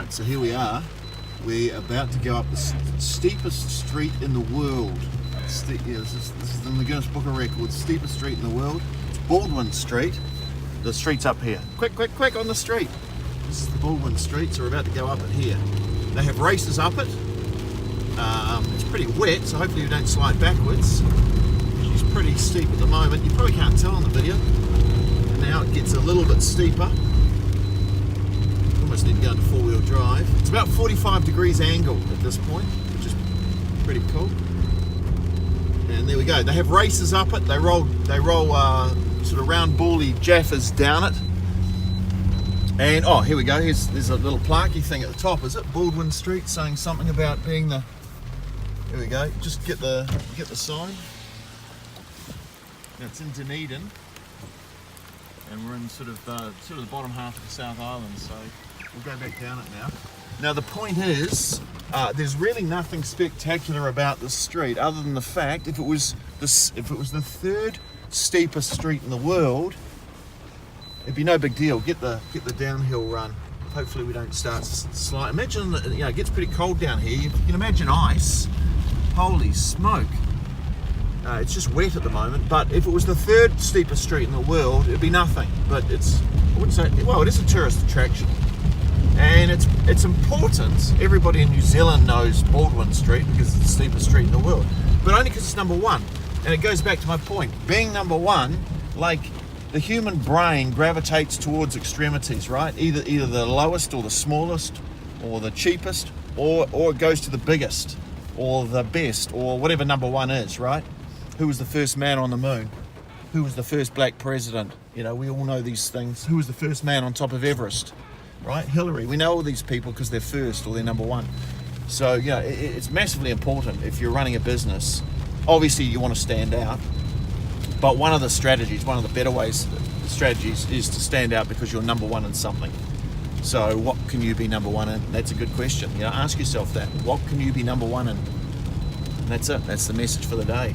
Right, so here we are. We're about to go up the steepest street in the world. This is in the Guinness Book of Records, steepest street in the world. It's Baldwin Street. The street's up here. Quick, quick, quick on the street. This is the Baldwin Street, so we're about to go up it here. They have races up it. It's pretty wet, so hopefully you don't slide backwards. She's pretty steep at the moment. You probably can't tell on the video. And now it gets a little bit steeper. Almost need to go into four-wheel drive. It's about 45 degrees angle at this point, which is pretty cool. And there we go. They have races up it. They roll sort of round bally jaffers down it. And oh, here we go. There's a little plaquey thing at the top. Is it Baldwin Street saying something about being the? Here we go. Just get the sign. Now it's in Dunedin, and we're in sort of the bottom half of the South Island. So we'll go back down it now. Now the point is, there's really nothing spectacular about this street other than the fact if it was the third steepest street in the world, it'd be no big deal. Get the downhill run. Hopefully we don't start slide. Imagine that, it gets pretty cold down here. You can imagine ice. Holy smoke! It's just wet at the moment. But if it was the third steepest street in the world, it'd be nothing. But I wouldn't say. Well, it is a tourist attraction, and it's important. Everybody in New Zealand knows Baldwin Street because it's the steepest street in the world. But only because it's number one. And it goes back to my point. Being number one, like. The human brain gravitates towards extremities, right? Either the lowest or the smallest or the cheapest or it goes to the biggest or the best or whatever number one is, right? Who was the first man on the moon? Who was the first black president? We all know these things. Who was the first man on top of Everest, right? Hillary. We know all these people because they're first or they're number one. So, it's massively important if you're running a business. Obviously, you want to stand out. But one of the better strategies is to stand out because you're number one in something. So what can you be number one in? That's a good question. Ask yourself that. What can you be number one in? And that's it. That's the message for the day.